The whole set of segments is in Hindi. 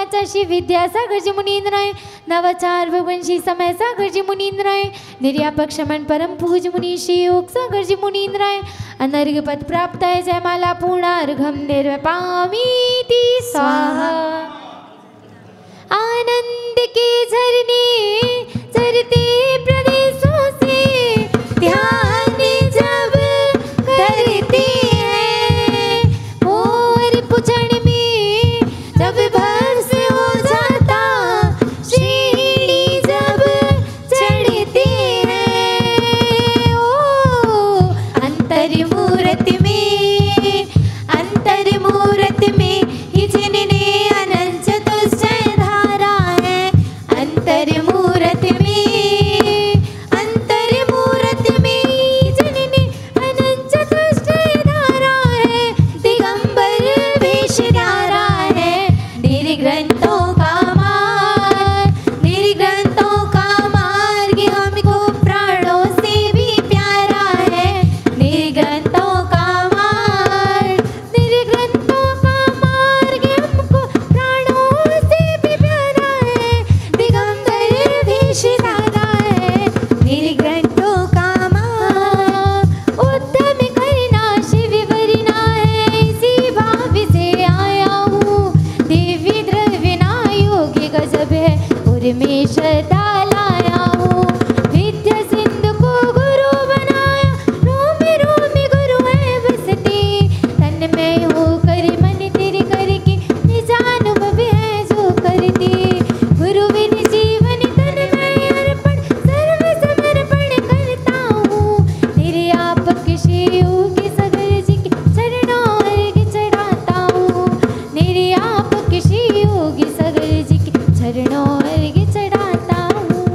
श्री विद्यासागर जी मुनींद्राय, नवाचार भवन श्री समय सागर जी मुनींद्राय, निर्यापक शमन परम पूज मुनि श्री योग सागर जी मुनींद्राय, अनर्घ पद प्राप्त है जयमाला पूर्णार्घम निर्वपामीति स्वाहा। आनंद के झरने झरते प्रदेशों से ध्यान जब करते हैं, और पुछड़ में जब भस्म हो जाता श्रेणी जब चढ़ते हैं, ओ अंतर मूरत में ही जिनने अनंत चतुष्टय धारा है, अंतर मूरत में ही जिनने अनंत चतुष्टय धारा है, दिगंबर वेश न्यारा है, निर्ग्रंथों का मार्ग हमको प्राणों से भी प्यारा है, निर्ग्रंथों का मार्ग हमको प्राणों से भी प्यारा है, दिगंबर वेश न्यारा है, निर्ग्रंथों का मार्ग उत्तम करना शिव वरना है, इसी भाव से आया हूँ, दिव्य द्रव्य ना योगी गजब है, उर्मेशता लाया हूँ, विद्या सिंधु को गुरु बनाया, रोम रोम गुरु है बसती, तन में होकर मन तेरे करके निजानुभव है जो करती, गुरु बिन जीवन तन में अर्पण सर्व समर्पण करता हूँ, तेरे आपक श्री योगी सागर जी के चरणों अर्घ चढ़ाता हूँ, मेरे आपक श्री योगी सागर जी के चरणों अर्घ चढ़ाता हूँ।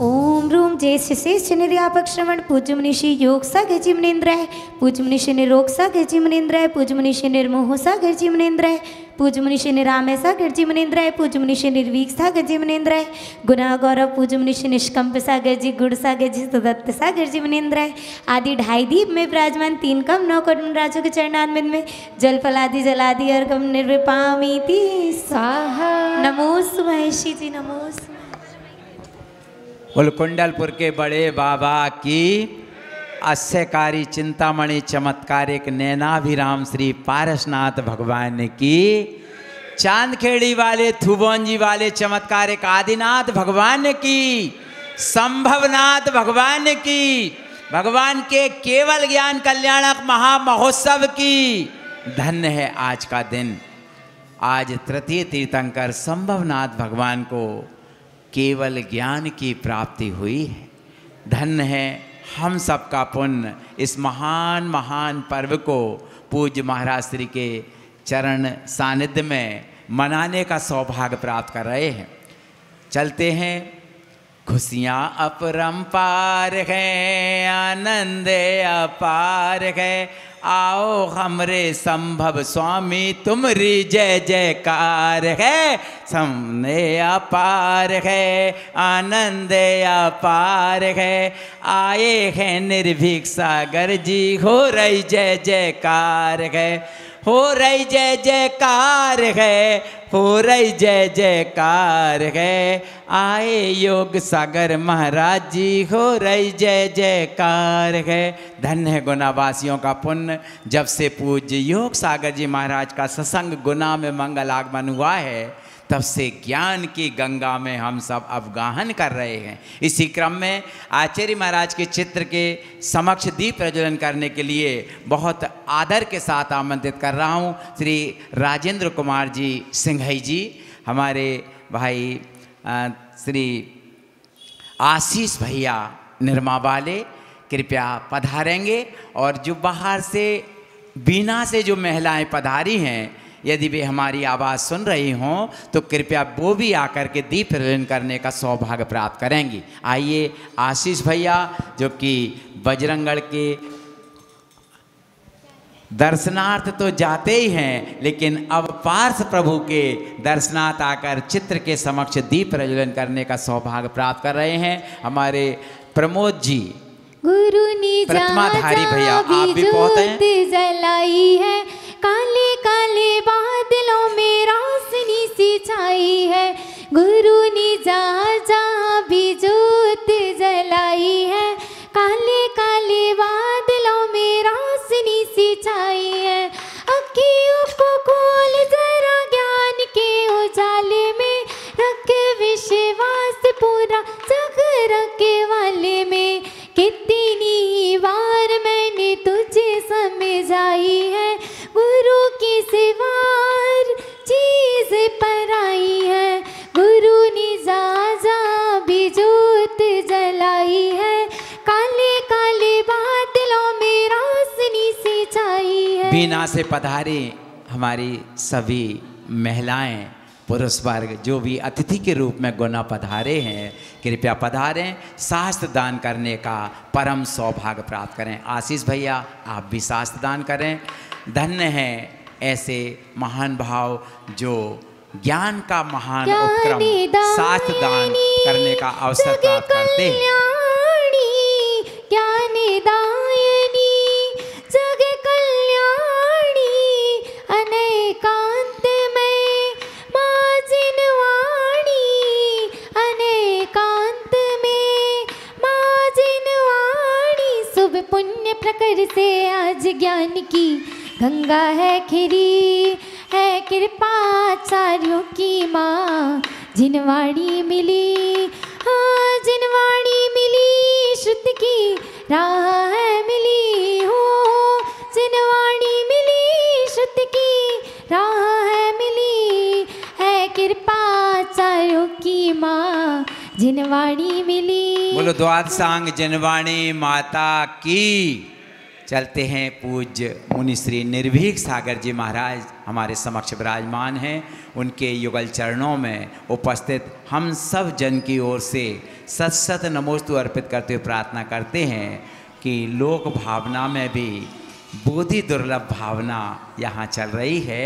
ओम रूम जय शेष निर्यापक श्रवण पूज्य मनीषी योग सागर जी मुनींद्राय, पूज्य मनीषी निरोग सागर जी मुनींद्राय, पूज्य मनीषी निर्मोह सागर जी मुनींद्राय, पूज्य मनीषी निरामय सागर जी मुनींद्राय, पूज्य मनीषी निर्वीक सागर जी मुनींद्राय, गुना गौरव पूज्य मनीषी निष्कंप सागर जी, गुड़ सागर जी, सुदत्त सागर जी मुनींद्राय आदि ढाई दीप में विराजमान 3 कम 9 करोड़ राजों के चरणान्वित में जल फलादि जलादि और कम निर्विपामीति स्वाहा। नमोस्तु महेशी जी, नमोस्तु। कुंडलपुर के बड़े बाबा की अस्यकारी चिंतामणि चमत्कारिक नैनाभिराम श्री पारसनाथ भगवान की, चांदखेड़ी वाले थुबोंजी वाले चमत्कारिक आदिनाथ भगवान की, संभवनाथ भगवान की, भगवान के केवल ज्ञान कल्याणक महामहोत्सव की। धन्य है आज का दिन। आज तृतीय तीर्थंकर संभवनाथ भगवान को केवल ज्ञान की प्राप्ति हुई है। धन्य है हम सबका पुण्य इस महान पर्व को पूज्य महाराज श्री के चरण सानिध्य में मनाने का सौभाग्य प्राप्त कर रहे हैं। चलते हैं। खुशियाँ अपरंपार है, आनंद अपार है, आओ हमरे संभव स्वामी तुम्हारी जय जयकार है। सामने अपार है, आनंद अपार है, आए हैं निर्भीक सागर जी, हो रही जय जयकार है, हो रही जय जयकार है, हो रही जय जयकार है, आए योग सागर महाराज जी, हो रही जय जयकार है। धन्य है गुनावासियों का पुण्य। जब से पूज्य योग सागर जी महाराज का सत्संग गुना में मंगल आगमन हुआ है, तब से ज्ञान की गंगा में हम सब अवगाहन कर रहे हैं। इसी क्रम में आचार्य महाराज के चित्र के समक्ष दीप प्रज्वलन करने के लिए बहुत आदर के साथ आमंत्रित कर रहा हूँ श्री राजेंद्र कुमार जी सिंघई जी, हमारे भाई श्री आशीष भैया निरमा वाले कृपया पधारेंगे। और जो बाहर से बीना से जो महिलाएं पधारी हैं, यदि वे हमारी आवाज़ सुन रही हों तो कृपया वो भी आकर के दीप प्रज्वलन करने का सौभाग्य प्राप्त करेंगी। आइए आशीष भैया, जो कि बजरंगगढ़ के दर्शनार्थ तो जाते ही हैं, लेकिन अब पार्थ प्रभु के दर्शनार्थ आकर चित्र के समक्ष दीप प्रज्वलन करने का सौभाग्य प्राप्त कर रहे हैं। हमारे प्रमोद जी गुरु ने प्रतिमाधारी भैया, आप भी पहुंचे जलाई है, काले काले बादलों में रोशनी सी छाई पधारे हमारी सभी महिलाएं, पुरुष वर्ग जो भी अतिथि के रूप में गुना पधारे हैं, कृपया पधारें, शास्त्र दान करने का परम सौभाग्य प्राप्त करें। आशीष भैया आप भी शास्त्र दान करें। धन्य हैं ऐसे महान भाव जो ज्ञान का महान उपक्रम शास्त्र दान करने का अवसर प्राप्त करते हैं। ज्ञानदायिनी जग कल्याणी अनेकांत में माँ जिनवाणी, अनेकांत में माँ जिनवाणी। शुभ पुण्य प्रकर से आज ज्ञान की गंगा है खिरी, है कृपाचार्यों की माँ जिनवाणी मिली। हाँ जिनवाणी मिली, श्रुति की राह है मिली हो। जिनवाणी मिली, श्रुति की राह है मिली, है कृपाचार्यों की माँ जिनवाणी मिली। बोलो द्वादशांग जिनवाणी माता की। चलते हैं पूज्य मुनि श्री निर्भीक सागर जी महाराज हमारे समक्ष विराजमान हैं। उनके युगल चरणों में उपस्थित हम सब जन की ओर से सत सत नमोस्तु अर्पित करते हुए प्रार्थना करते हैं कि लोक भावना में भी बोधि दुर्लभ भावना यहाँ चल रही है।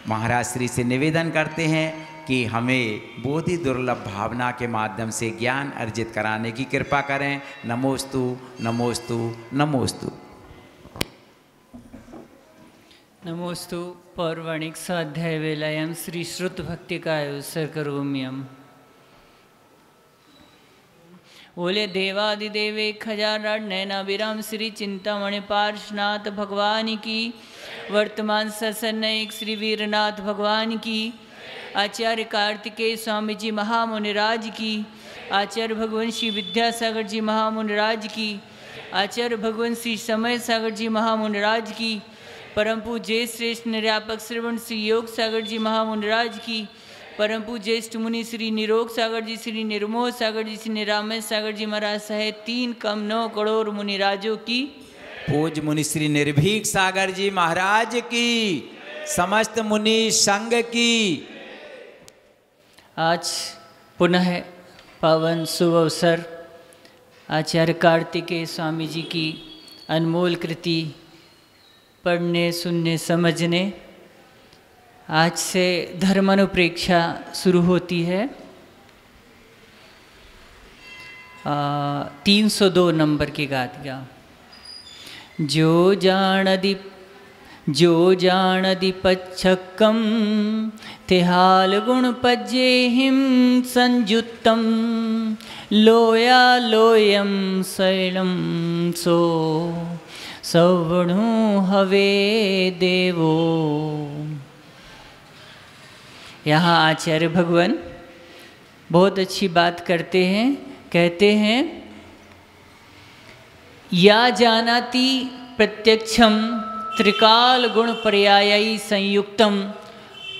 महाराज श्री से निवेदन करते हैं कि हमें बोधि दुर्लभ भावना के माध्यम से ज्ञान अर्जित कराने की कृपा करें। नमोस्तु नमोस्तु नमोस्तु। नमोस्तु पौर्वाणिक स्वाध्याय वेलायाम श्री श्रुत भक्तिकाय सर्करोम्यम। बोले देवादिदेवे खजानड़ नैनाभिराम श्री चिंतामणि पार्श्वनाथ भगवान की। वर्तमान सत्सन्नयक श्री वीरनाथ भगवान की। आचार्य कार्तिकेय स्वामी जी महामुनिराज की। आचार्य भगवान श्री विद्यासागर जी महामुनिराज की। आचार्य भगवान श्री समय सागर जी महामुनिराज की। परम पूज्य श्रेष्ठ निर्यापक श्रवण श्री योग सागर जी महामुनिराज की। परम पूज्य ज्येष्ठ मुनि श्री निरोग सागर जी, श्री निर्मोह सागर जी, श्री निरामय सागर जी महाराज सहित 3,9 करोड़ मुनिराजों की। पूज्य मुनि श्री निर्भीक सागर जी महाराज की, समस्त मुनि संघ की। आज पुनः पावन शुभ अवसर आचार्य कार्तिकेय स्वामी जी की अनमोल कृति पढ़ने, सुनने, समझने। आज से धर्मानुप्रेक्षा शुरू होती है। 302 नंबर की गाथिका। जो जानदि पच्छक्कम तिहाल गुण पज्जे हिम संयुत्तम लोया लोयम शैलम सो सवणु हवे देवो। यहाँ आचार्य भगवान बहुत अच्छी बात करते हैं। कहते हैं या जानाति प्रत्यक्षम त्रिकाल गुण पर्यायी संयुक्तम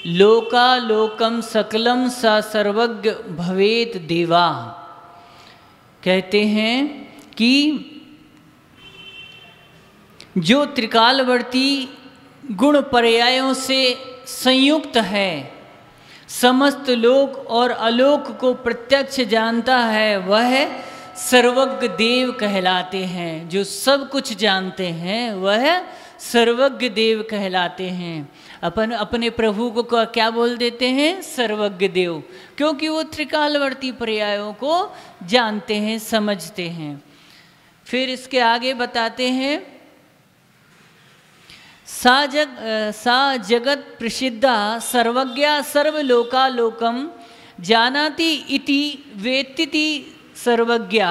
लोकालोकम सकलम सा सर्वज्ञ भवेत देवा। कहते हैं कि जो त्रिकालवर्ती गुण पर्यायों से संयुक्त है, समस्त लोक और अलोक को प्रत्यक्ष जानता है, वह सर्वज्ञ देव कहलाते हैं। जो सब कुछ जानते हैं वह सर्वज्ञ देव कहलाते हैं। अपने प्रभु को क्या बोल देते हैं? सर्वज्ञ देव, क्योंकि वो त्रिकालवर्ती पर्यायों को जानते हैं, समझते हैं। फिर इसके आगे बताते हैं सा जगत प्रसिद्धा सर्वज्ञा सर्वलोकालोकम जानाति इति वेत्तिति सर्वज्ञा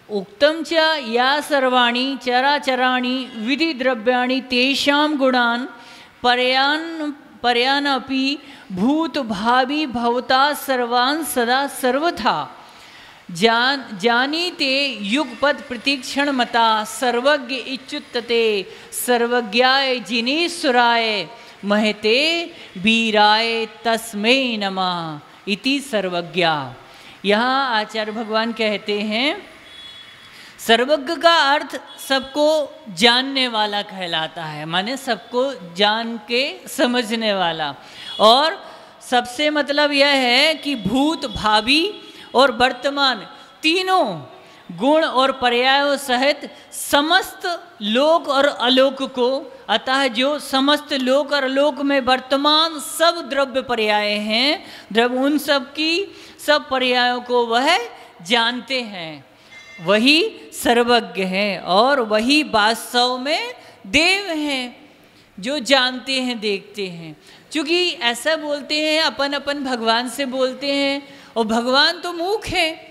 उक्तम च या सर्वाणि चराचराणि विधि द्रव्याणि तेषां गुणान् पर्यानपि भूत भावी भवता सर्वान् सदा सर्वथा जानीते युगपद प्रतीक्षण मता सर्वज्ञ इच्युत्तते सर्वज्ञाय जिनेश्वराय महते वीराय तस्मै नमः इति सर्वज्ञा। यहाँ आचार्य भगवान कहते हैं सर्वज्ञ का अर्थ सबको जानने वाला कहलाता है, माने सबको जान के समझने वाला। और सबसे मतलब यह है कि भूत, भावी और वर्तमान तीनों गुण और पर्यायों सहित समस्त लोक और अलोक को, अतः जो समस्त लोक और अलोक में वर्तमान सब द्रव्य पर्याय हैं, द्रव्य उन सब की सब पर्यायों को वह जानते हैं, वही सर्वज्ञ है। और वही वास्तव में देव हैं जो जानते हैं, देखते हैं। क्योंकि ऐसा बोलते हैं, अपन अपन भगवान से बोलते हैं, और भगवान तो मूक है,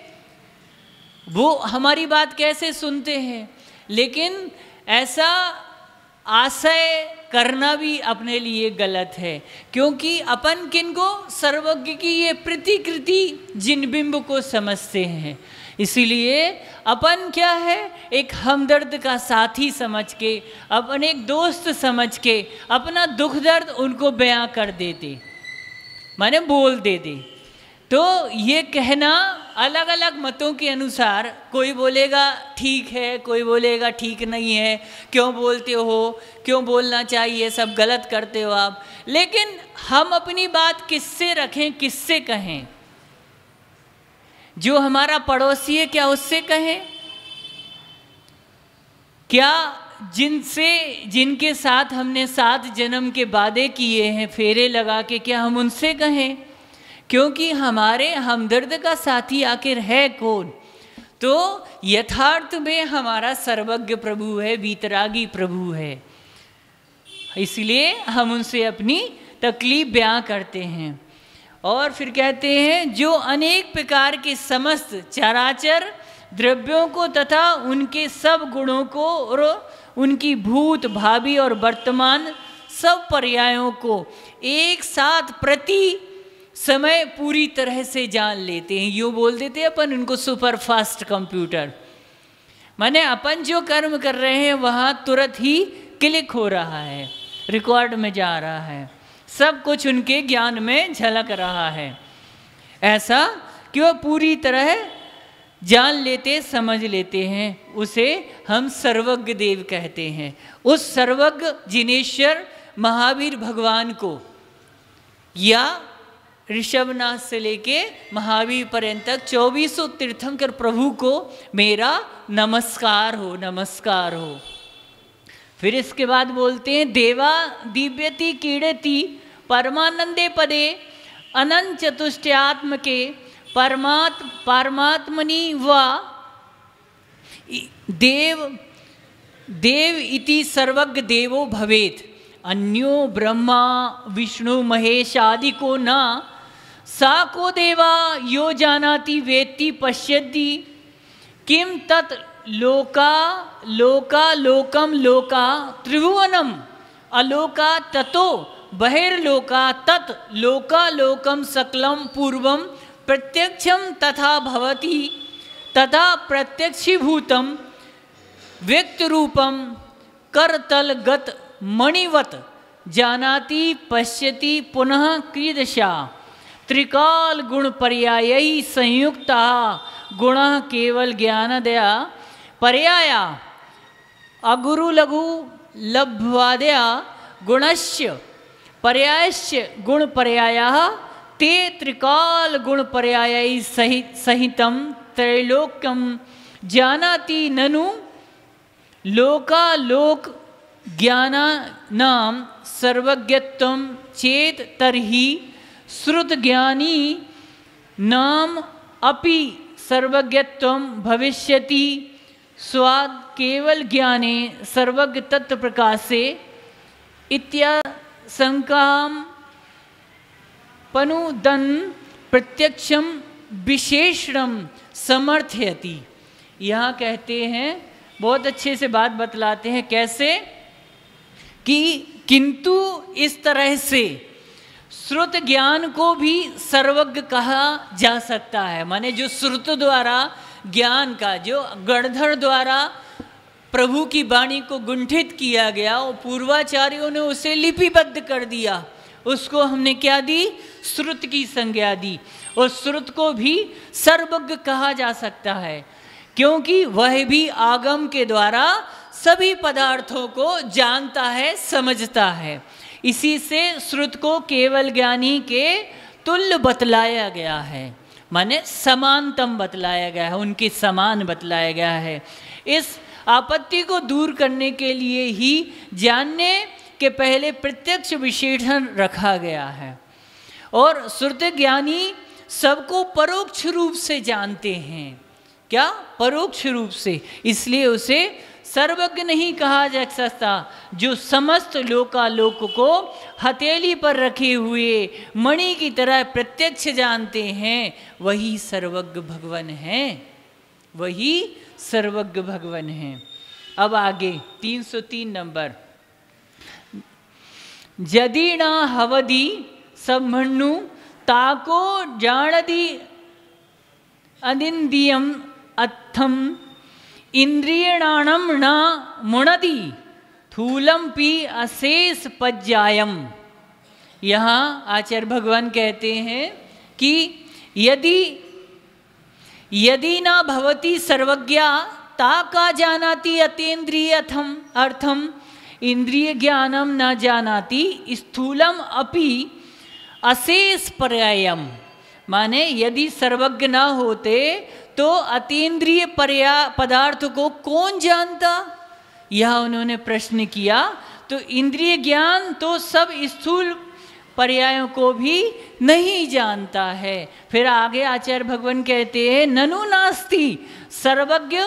वो हमारी बात कैसे सुनते हैं। लेकिन ऐसा आशय करना भी अपने लिए गलत है, क्योंकि अपन किनको सर्वज्ञ की ये प्रतिकृति जिन बिंब को समझते हैं, इसीलिए अपन क्या है, एक हमदर्द का साथी समझ के, अपन एक दोस्त समझ के अपना दुख दर्द उनको बयां कर देते, माने बोल देते। तो ये कहना अलग अलग मतों के अनुसार, कोई बोलेगा ठीक है, कोई बोलेगा ठीक नहीं है, क्यों बोलते हो, क्यों बोलना चाहिए, सब गलत करते हो आप। लेकिन हम अपनी बात किससे रखें, किससे कहें? जो हमारा पड़ोसी है क्या उससे कहें? क्या जिनसे, जिनके साथ हमने 7 जन्म के वादे किए हैं फेरे लगा के, क्या हम उनसे कहें? क्योंकि हमारे हमदर्द का साथी आखिर है कौन? तो यथार्थ में हमारा सर्वज्ञ प्रभु है, वीतरागी प्रभु है। इसलिए हम उनसे अपनी तकलीफ बयां करते हैं। और फिर कहते हैं, जो अनेक प्रकार के समस्त चराचर द्रव्यों को तथा उनके सब गुणों को और उनकी भूत, भावी और वर्तमान सब पर्यायों को एक साथ प्रति समय पूरी तरह से जान लेते हैं। यूँ बोल देते हैं अपन उनको सुपर फास्ट कंप्यूटर, माने अपन जो कर्म कर रहे हैं वहाँ तुरंत ही क्लिक हो रहा है, रिकॉर्ड में जा रहा है, सब कुछ उनके ज्ञान में झलक रहा है। ऐसा कि वह पूरी तरह जान लेते, समझ लेते हैं, उसे हम सर्वज्ञ देव कहते हैं। उस सर्वज्ञ जिनेश्वर महावीर भगवान को या ऋषभनाथ से लेके महावीर पर्यंत तक 2400 तीर्थंकर प्रभु को मेरा नमस्कार हो, नमस्कार हो। फिर इसके बाद बोलते हैं, देवा दिव्यति कीड़ति परमानंदे पदे अनंत चतुष्टयात्म के परमात्मनि वा देव इति सर्वज्ञ देवो भवेत्, अन्यो ब्रह्मा विष्णु महेश आदि को न सा को देवा यो जानाति वेत्ति पश्यति किम तत् लोका लोकम लोका त्रिभुवनम अलोका ततो बहिर्लोका तत् लोकम सकलम पूर्वम प्रत्यक्षम तथा भवति तथा प्रत्यक्षीभूतम व्यक्त रूपम करतलगत मणिवत जानाति पश्यति पुनः कीदृशा त्रिकाल गुण पर्यायी संयुक्ता गुण केवल ज्ञानदया पर्याया अगुरु लघु लब्ध्वादया गुणस्य पर्यायस्य गुण पर्यायः ते त्रिकाल गुण पर्यायी सहितं त्रैलोक्यं जानाति ननु लोकालोक ज्ञानानां सर्वज्ञत्वं चेत तर्हि श्रुत ज्ञानी नाम अपि सर्वज्ञत्वं भविष्यति स्वाद केवल ज्ञाने सर्वज्ञ तत्व प्रकाशे इत्याशंकां पनुदन प्रत्यक्षम विशेषणम समर्थयति। यहाँ कहते हैं, बहुत अच्छे से बात बतलाते हैं, कैसे कि किंतु इस तरह से श्रुत ज्ञान को भी सर्वज्ञ कहा जा सकता है। माने जो श्रुत द्वारा ज्ञान का, जो गणधर द्वारा प्रभु की वाणी को गुंठित किया गया, और पूर्वाचार्यों ने उसे लिपिबद्ध कर दिया, उसको हमने क्या दी? श्रुत की संज्ञा दी। और श्रुत को भी सर्वज्ञ कहा जा सकता है, क्योंकि वह भी आगम के द्वारा सभी पदार्थों को जानता है, समझता है। इसी से श्रुत को केवल ज्ञानी के तुल्य बतलाया गया है, माने समानतम बतलाया गया है, उनके समान बतलाया गया है। इस आपत्ति को दूर करने के लिए ही जानने के पहले प्रत्यक्ष विशेषण रखा गया है। और श्रुत ज्ञानी सबको परोक्ष रूप से जानते हैं। क्या? परोक्ष रूप से। इसलिए उसे सर्वज्ञ नहीं कहा जा सकता। जो समस्त लोकालोक को हथेली पर रखे हुए मणि की तरह प्रत्यक्ष जानते हैं, वही सर्वज्ञ भगवान हैं, वही सर्वज्ञ भगवान हैं। अब आगे 303 नंबर। यदि न हवदी सम्मनु ताको जानदी अनिंदियम अत्थम इंद्रियणाणम न मुणदी थूलम पी अशेष पज्जायम। यहाँ आचार्य भगवान कहते हैं कि यदि न भवती सर्वज्ञा ता का जानाति अतीन्द्रिय अर्थम इंद्रिय ज्ञानम न जानाति स्थूलम अपि अशेष पर्यायम। माने यदि सर्वज्ञ न होते तो अतीन्द्रिय पदार्थ को कौन जानता? यह उन्होंने प्रश्न किया। तो इंद्रिय ज्ञान तो सब स्थूल पर्यायों को भी नहीं जानता है। फिर आगे आचार्य भगवान कहते हैं ननु नास्ति सर्वज्ञ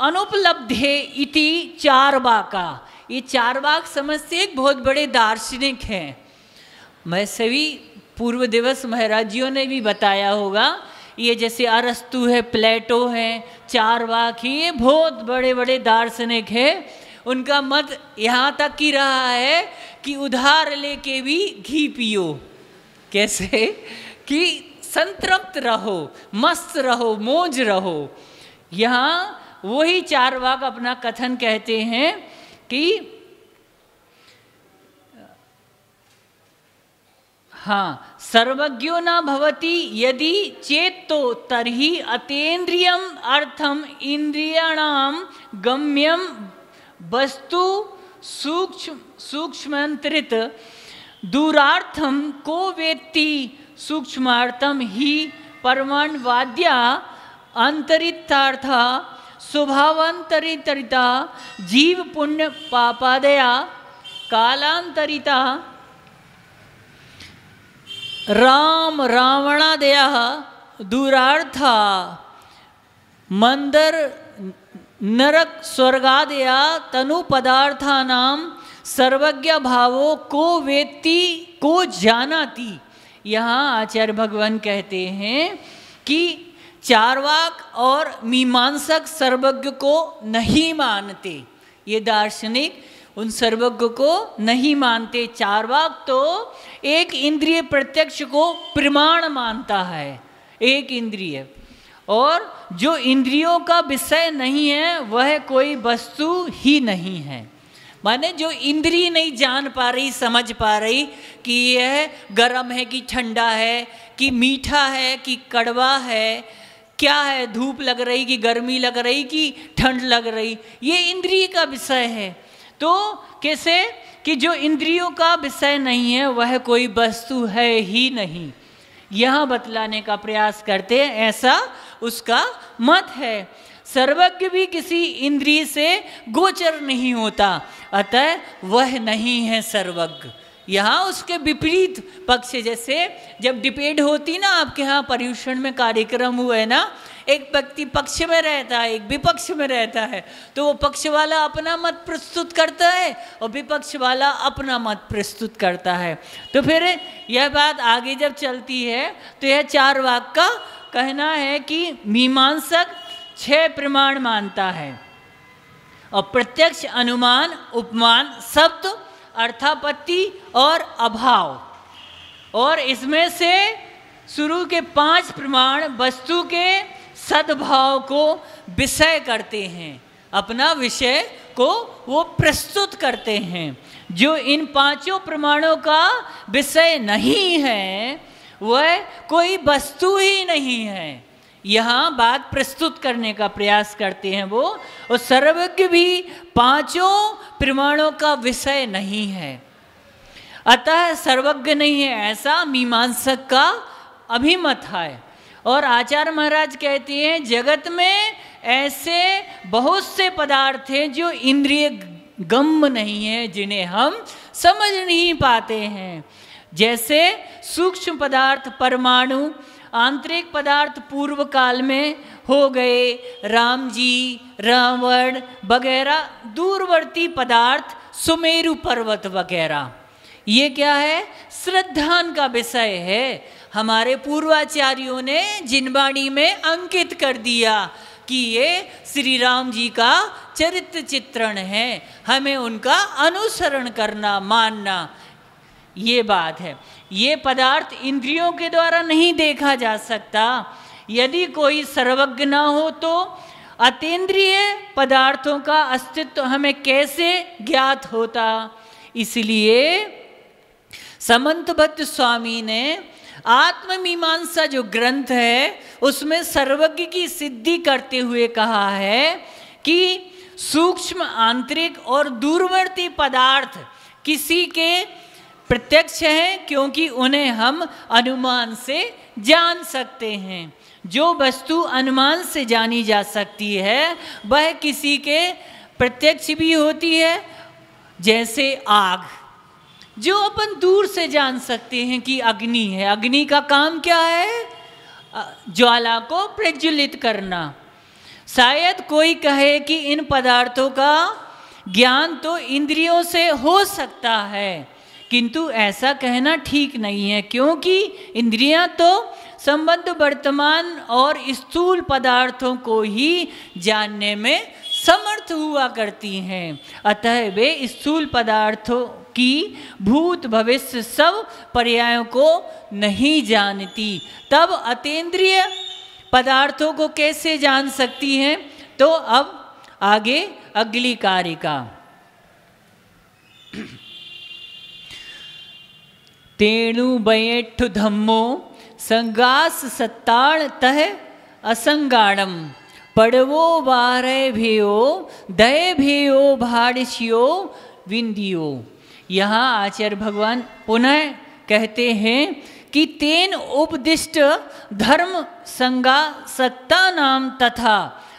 अनुपलब्धे इति चार्वाका। ये चार्वाक समझते एक बहुत बड़े दार्शनिक हैं। मैं सभी पूर्व दिवस महाराजियों ने भी बताया होगा। ये जैसे अरस्तु है, प्लेटो है, चार्वाक ही, ये बहुत बड़े बड़े दार्शनिक हैं। उनका मत यहाँ तक ही रहा है कि उधार लेके भी घी पियो। कैसे? कि संतृप्त रहो, मस्त रहो, मौज रहो। यहाँ वही चार्वाक अपना कथन कहते हैं कि हाँ, सर्वज्ञो न भवति यदि चेत्तो तर्हि अतीन्द्रियम अर्थम इंद्रियाणाम गम्यम वस्तु सूक्ष्मांतरित दूरार्थम को वेत्ति सूक्ष्मार्थम ही परमाणुवाद्या अंतरितार्थ स्वभावांतरिता जीव पुण्य पापादया कालांतरिता राम रावणादयः दूरार्था मंदर नरक स्वर्गादया तनु पदार्थानां सर्वज्ञ भावो को वेत्ति को जानाति। यहाँ आचार्य भगवान कहते हैं कि चार्वाक और मीमांसक सर्वज्ञ को नहीं मानते। ये दार्शनिक उन सर्वज्ञ को नहीं मानते। चार्वाक तो एक इंद्रिय प्रत्यक्ष को प्रमाण मानता है, एक इंद्रिय। और जो इंद्रियों का विषय नहीं है वह कोई वस्तु ही नहीं है। माने जो इंद्रिय नहीं जान पा रही, समझ पा रही कि यह गर्म है कि ठंडा है, कि मीठा है कि कड़वा है, क्या है, धूप लग रही कि गर्मी लग रही कि ठंड लग रही, ये इंद्रिय का विषय है। तो कैसे कि जो इंद्रियों का विषय नहीं है वह कोई वस्तु है ही नहीं, यहाँ बतलाने का प्रयास करते हैं, ऐसा उसका मत है। सर्वज्ञ भी किसी इंद्रिय से गोचर नहीं होता, अतः वह नहीं है सर्वज्ञ। यहाँ उसके विपरीत पक्ष, जैसे जब डिबेट होती ना, आपके यहाँ पर्यूषण में कार्यक्रम हुआ है ना, एक व्यक्ति पक्ष में रहता है, एक विपक्ष में रहता है, तो वो पक्ष वाला अपना मत प्रस्तुत करता है और विपक्ष वाला अपना मत प्रस्तुत करता है। तो फिर यह बात आगे जब चलती है तो यह चार्वाक का कहना है कि मीमांसक 6 प्रमाण मानता है और प्रत्यक्ष, अनुमान, उपमान, शब्द, अर्थापत्ति और अभाव, और इसमें से शुरू के 5 प्रमाण वस्तु के सद्भाव को विषय करते हैं, अपना विषय को वो प्रस्तुत करते हैं। जो इन 5 प्रमाणों का विषय नहीं है वह कोई वस्तु ही नहीं है। यहाँ बात प्रस्तुत करने का प्रयास करते हैं वो, और सर्वज्ञ भी पांचों प्रमाणों का विषय नहीं है, अतः सर्वज्ञ नहीं है, ऐसा मीमांसक का अभिमत है। और आचार्य महाराज कहते हैं जगत में ऐसे बहुत से पदार्थ हैं जो इंद्रिय गम्य नहीं है, जिन्हें हम समझ नहीं पाते हैं। जैसे सूक्ष्म पदार्थ परमाणु, आंतरिक पदार्थ पूर्व काल में हो गए राम जी, रावण वगैरह, दूरवर्ती पदार्थ सुमेरु पर्वत वगैरह, ये क्या है? श्रद्धान का विषय है। हमारे पूर्वाचार्यों ने जिनवाणी में अंकित कर दिया कि ये श्री राम जी का चरित्र चित्रण है, हमें उनका अनुसरण करना, मानना, ये बात है। ये पदार्थ इंद्रियों के द्वारा नहीं देखा जा सकता। यदि कोई सर्वज्ञ न हो तो अतीन्द्रिय पदार्थों का अस्तित्व हमें कैसे ज्ञात होता? इसलिए समंतभट्ट स्वामी ने आत्ममीमांसा जो ग्रंथ है उसमें सर्वज्ञ की सिद्धि करते हुए कहा है कि सूक्ष्म, आंतरिक और दूरवर्ती पदार्थ किसी के प्रत्यक्ष हैं, क्योंकि उन्हें हम अनुमान से जान सकते हैं। जो वस्तु अनुमान से जानी जा सकती है वह किसी के प्रत्यक्ष भी होती है। जैसे आग, जो अपन दूर से जान सकते हैं कि अग्नि है, अग्नि का काम क्या है? ज्वाला को प्रज्वलित करना। शायद कोई कहे कि इन पदार्थों का ज्ञान तो इंद्रियों से हो सकता है, किंतु ऐसा कहना ठीक नहीं है, क्योंकि इंद्रियां तो संबद्ध वर्तमान और स्थूल पदार्थों को ही जानने में समर्थ हुआ करती हैं। अतः वे स्थूल पदार्थों की भूत भविष्य सब पर्यायों को नहीं जानती, तब अतीन्द्रिय पदार्थों को कैसे जान सकती हैं? तो अब आगे अगली कारिका। तेणु बयेठु धम्मो संगास सत्ताण तह असंगाणम पड़वो वारे भेयो दय भेयो भाड़ियो विंदियो। यहाँ आचार्य भगवान पुनः कहते हैं कि तेन उपदिष्ट धर्म संगा सत्ता नाम तथा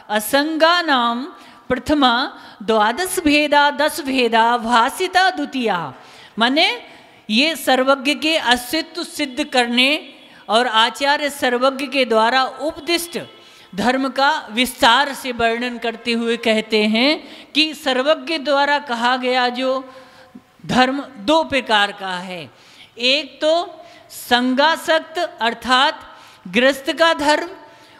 असंगा नाम प्रथमा द्वादश भेदा 10 भेदा भाषिता द्वितीया। माने ये सर्वज्ञ के अस्तित्व सिद्ध करने और आचार्य सर्वज्ञ के द्वारा उपदिष्ट धर्म का विस्तार से वर्णन करते हुए कहते हैं कि सर्वज्ञ द्वारा कहा गया जो धर्म 2 प्रकार का है। एक तो संगासक्त अर्थात गृहस्थ का धर्म,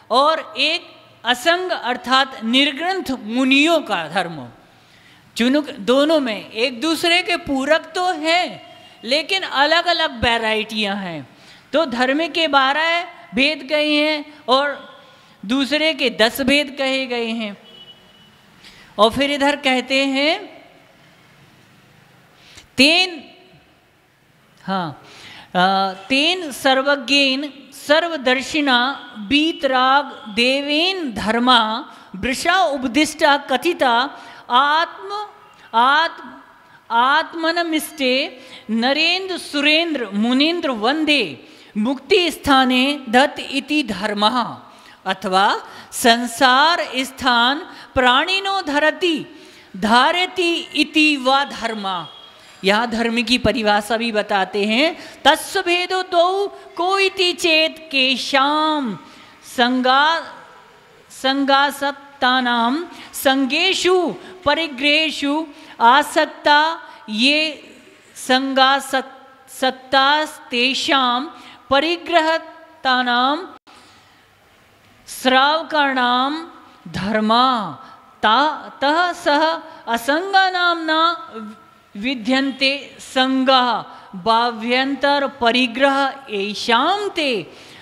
और एक असंग अर्थात निर्ग्रंथ मुनियों का धर्म। चुनुक दोनों में एक दूसरे के पूरक तो हैं, लेकिन अलग अलग वैरायटियां हैं। तो धर्म के 12 भेद गए हैं और दूसरे के 10 भेद कहे गए हैं। और फिर इधर कहते हैं तेन सर्वज्ञेन सर्वदर्शिना वीतराग देवेन धर्मा वृषा उपदिष्टा कथिता आत्मनमिष्टे नरेन्द्र सुरेन्द्र मुनीन्द्र वंदे मुक्ति स्थाने दत्त इति धर्मः। अथवा संसार स्थान प्राणिनो धरति धारति इति वा धर्मा। यहाँ धर्म की परिभाषा भी बताते हैं। तस्य भेदो 2 कोइति चेत केशाम संगासक्तानां संगेषु परिग्रहेषु आसक्ता ये संगासक्तास्तेषां परिग्रहतानां श्रावकाणां धर्मा तः सह असंगानाम्ना विद्यन्ते संगः भाव्यंतर परिग्रह एषां ते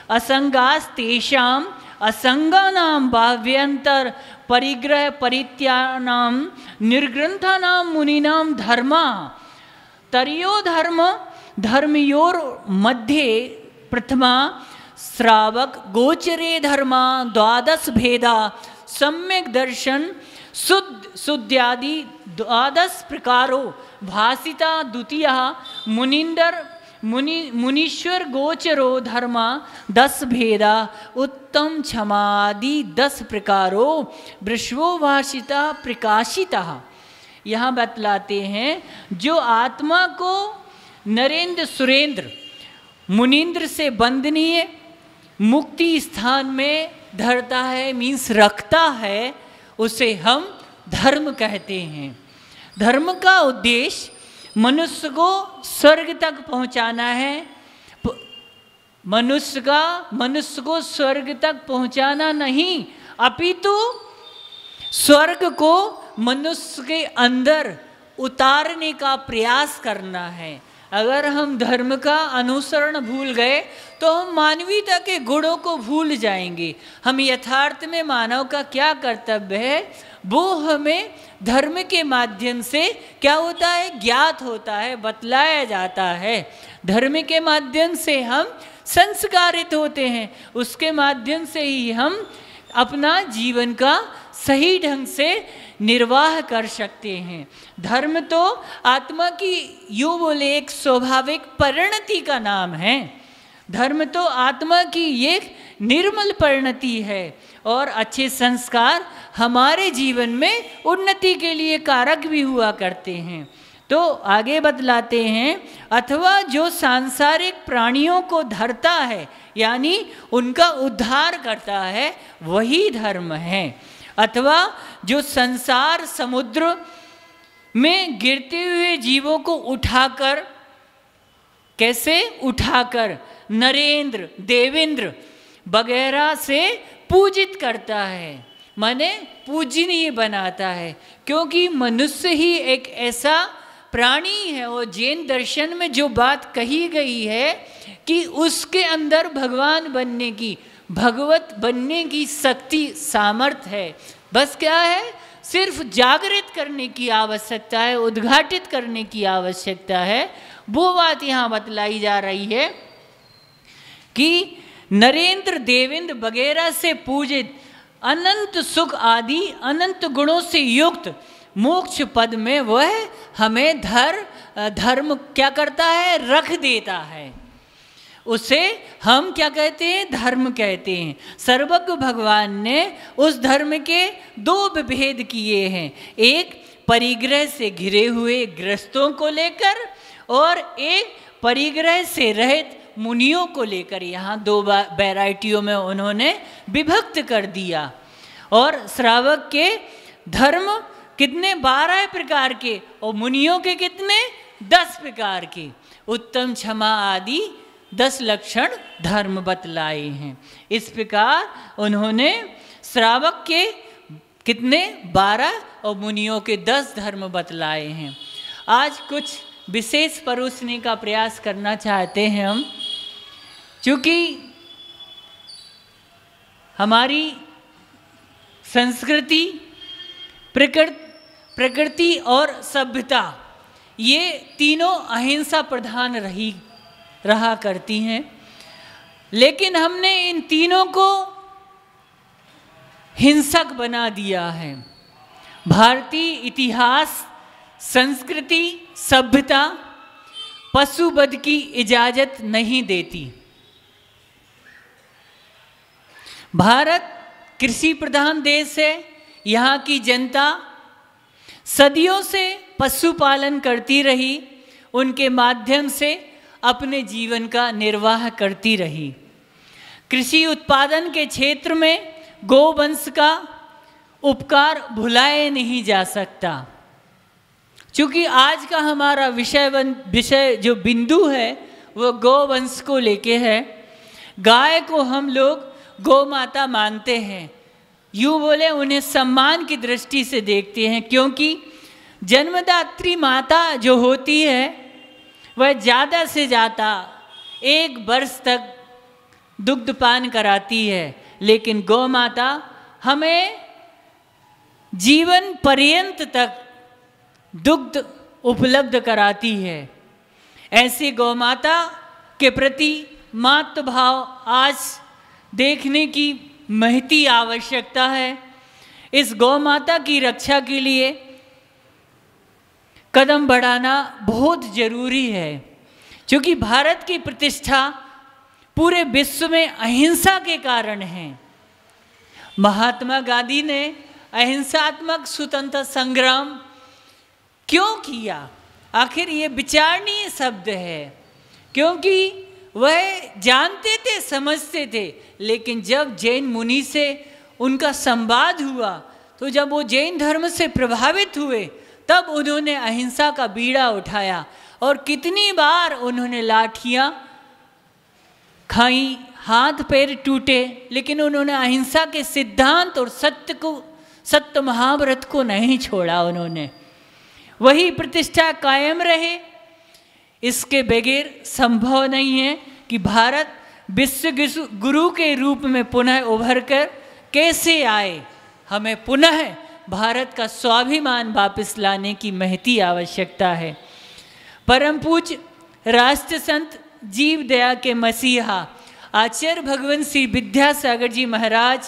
असंगास्तेषां असंगानां भाव्यंतर परिग्रह परित्यानां निर्ग्रंथानां मुनीनां धर्मा। तर्यो धर्म धर्मयोर मध्ये प्रथमा श्रावक गोचरे धर्मा द्वादश भेदा सम्यक दर्शन शुद्ध्यादि द्वादश प्रकारो भासिता द्वितीय मुनीश्वर गोचरो धर्मा 10 भेदा उत्तम क्षमादि 10 प्रकारो वृषभो भाषिता प्रकाशिता। यहाँ बतलाते हैं जो आत्मा को नरेंद्र सुरेंद्र मुनीन्द्र से बंधनीय मुक्ति स्थान में धरता है, मीन्स रखता है, उसे हम धर्म कहते हैं। धर्म का उद्देश्य मनुष्य को स्वर्ग तक पहुंचाना है। मनुष्य को स्वर्ग तक पहुंचाना नहीं, अपितु स्वर्ग को मनुष्य के अंदर उतारने का प्रयास करना है। अगर हम धर्म का अनुसरण भूल गए तो हम मानवीयता के गुणों को भूल जाएंगे। हम यथार्थ में मानव का क्या कर्तव्य है वो हमें धर्म के माध्यम से क्या होता है, ज्ञात होता है, बतलाया जाता है। धर्म के माध्यम से हम संस्कारित होते हैं, उसके माध्यम से ही हम अपना जीवन का सही ढंग से निर्वाह कर सकते हैं। धर्म तो आत्मा की यूँ बोले एक स्वाभाविक परिणति का नाम है। धर्म तो आत्मा की एक निर्मल परिणति है और अच्छे संस्कार हमारे जीवन में उन्नति के लिए कारक भी हुआ करते हैं। तो आगे बतलाते हैं, अथवा जो सांसारिक प्राणियों को धरता है यानी उनका उद्धार करता है वही धर्म है। अथवा जो संसार समुद्र में गिरते हुए जीवों को उठाकर, कैसे उठाकर, नरेंद्र देवेंद्र वगैरह से पूजित करता है, माने पूजनीय बनाता है। क्योंकि मनुष्य ही एक ऐसा प्राणी है, वो जैन दर्शन में जो बात कही गई है कि उसके अंदर भगवान बनने की, भगवत बनने की शक्ति सामर्थ्य है। बस क्या है, सिर्फ जागृत करने की आवश्यकता है, उद्घाटित करने की आवश्यकता है। वो बात यहाँ बतलाई जा रही है कि नरेंद्र देवेंद्र वगैरह से पूजित अनंत सुख आदि अनंत गुणों से युक्त मोक्ष पद में वह हमें धर्म क्या करता है, रख देता है। उसे हम क्या कहते हैं, धर्म कहते हैं। सर्वज्ञ भगवान ने उस धर्म के 2 विभेद किए हैं, एक परिग्रह से घिरे हुए गृहस्थों को लेकर और एक परिग्रह से रहित मुनियों को लेकर। यहाँ 2 वैरायटियों में उन्होंने विभक्त कर दिया। और श्रावक के धर्म कितने, 12 प्रकार के, और मुनियों के कितने, 10 प्रकार के। उत्तम क्षमा आदि 10 लक्षण धर्म बतलाए हैं। इस प्रकार उन्होंने श्रावक के कितने, 12 और मुनियों के 10 धर्म बतलाए हैं। आज कुछ विशेष परोसने का प्रयास करना चाहते हैं हम, क्योंकि हमारी संस्कृति, प्रकृति और सभ्यता, ये तीनों अहिंसा प्रधान रहा करती हैं। लेकिन हमने इन तीनों को हिंसक बना दिया है। भारतीय इतिहास, संस्कृति, सभ्यता पशुवध की इजाजत नहीं देती। भारत कृषि प्रधान देश है। यहाँ की जनता सदियों से पशुपालन करती रही, उनके माध्यम से अपने जीवन का निर्वाह करती रही। कृषि उत्पादन के क्षेत्र में गोवंश का उपकार भुलाया नहीं जा सकता। क्योंकि आज का हमारा विषय जो बिंदु है वो गोवंश को लेके है। गाय को हम लोग गौ माता मानते हैं, यूँ बोले उन्हें सम्मान की दृष्टि से देखते हैं, क्योंकि जन्मदात्री माता जो होती है वह ज़्यादा से ज़्यादा 1 वर्ष तक दुग्धपान कराती है, लेकिन गौ माता हमें जीवन पर्यंत तक दुग्ध उपलब्ध कराती है। ऐसी गौ माता के प्रति मातृभाव आज देखने की महती आवश्यकता है। इस गौ माता की रक्षा के लिए कदम बढ़ाना बहुत जरूरी है, क्योंकि भारत की प्रतिष्ठा पूरे विश्व में अहिंसा के कारण है। महात्मा गांधी ने अहिंसात्मक स्वतंत्रता संग्राम क्यों किया? आखिर ये विचारणीय शब्द है, क्योंकि वह जानते थे, समझते थे, लेकिन जब जैन मुनि से उनका संवाद हुआ, तो जब वो जैन धर्म से प्रभावित हुए, तब उन्होंने अहिंसा का बीड़ा उठाया और कितनी बार उन्होंने लाठियाँ खाई, हाथ पैर टूटे, लेकिन उन्होंने अहिंसा के सिद्धांत और सत्य महाव्रत को नहीं छोड़ा। उन्होंने वही प्रतिष्ठा कायम रहे। इसके बगैर संभव नहीं है कि भारत विश्व गुरु के रूप में पुनः उभर कर कैसे आए। हमें पुनः भारत का स्वाभिमान वापस लाने की महती आवश्यकता है। परम पूज्य राष्ट्र संत जीव दया के मसीहा आचार्य भगवान श्री विद्यासागर जी महाराज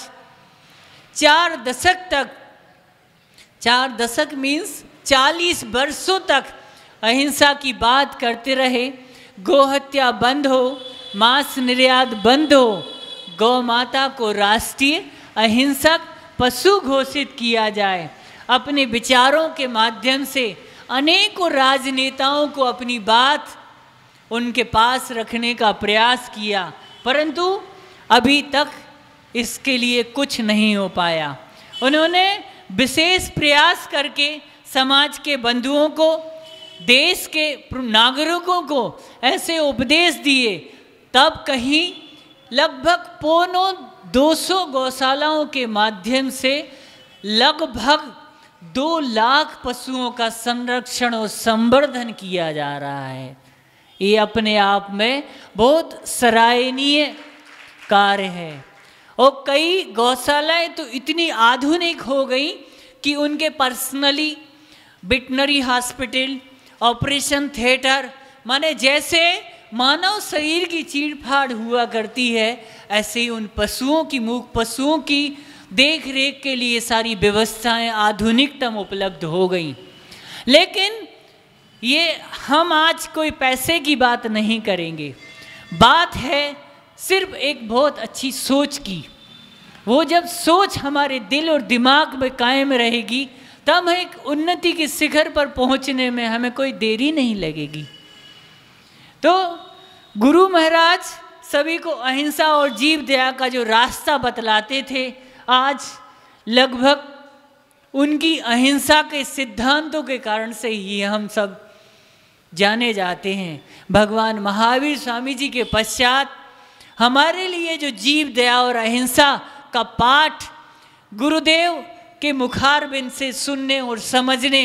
4 दशक तक, 4 दशक मीन्स 40 वर्षों तक अहिंसा की बात करते रहे। गौ हत्या बंद हो, मांस निर्यात बंद हो, गौ माता को राष्ट्रीय अहिंसक पशु घोषित किया जाए। अपने विचारों के माध्यम से अनेकों राजनेताओं को अपनी बात उनके पास रखने का प्रयास किया, परंतु अभी तक इसके लिए कुछ नहीं हो पाया। उन्होंने विशेष प्रयास करके समाज के बंधुओं को, देश के नागरिकों को ऐसे उपदेश दिए, तब कहीं लगभग 200 गौशालाओं के माध्यम से लगभग 2 लाख पशुओं का संरक्षण और संवर्धन किया जा रहा है। ये अपने आप में बहुत सराहनीय कार्य है। और कई गौशालाएं तो इतनी आधुनिक हो गई कि उनके personally veterinary hospital, operation theatre, माने जैसे मानव शरीर की चीड़-फाड़ हुआ करती है, ऐसे ही उन पशुओं की, मूक पशुओं की देख रेख के लिए सारी व्यवस्थाएं आधुनिकतम उपलब्ध हो गई। लेकिन ये हम आज कोई पैसे की बात नहीं करेंगे, बात है सिर्फ एक बहुत अच्छी सोच की। वो जब सोच हमारे दिल और दिमाग में कायम रहेगी, तब एक उन्नति के शिखर पर पहुंचने में हमें कोई देरी नहीं लगेगी। तो गुरु महाराज सभी को अहिंसा और जीव दया का जो रास्ता बतलाते थे, आज लगभग उनकी अहिंसा के सिद्धांतों के कारण से ही हम सब जाने जाते हैं। भगवान महावीर स्वामी जी के पश्चात हमारे लिए जो जीव दया और अहिंसा का पाठ गुरुदेव के मुखारबिंद से सुनने और समझने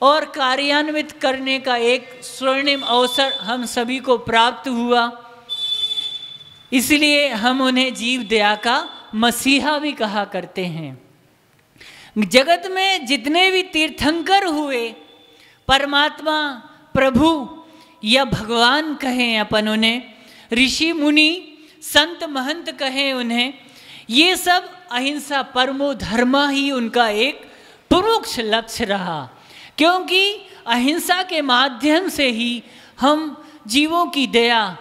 और कार्यान्वित करने का एक स्वर्णिम अवसर हम सभी को प्राप्त हुआ, इसलिए हम उन्हें जीव दया का मसीहा भी कहा करते हैं। जगत में जितने भी तीर्थंकर हुए, परमात्मा, प्रभु या भगवान कहें अपन उन्हें, ऋषि मुनि, संत महंत कहें उन्हें, ये सब अहिंसा परमो धर्मा ही उनका एक प्रमुख लक्ष्य रहा। क्योंकि अहिंसा के माध्यम से ही हम जीवों की दया,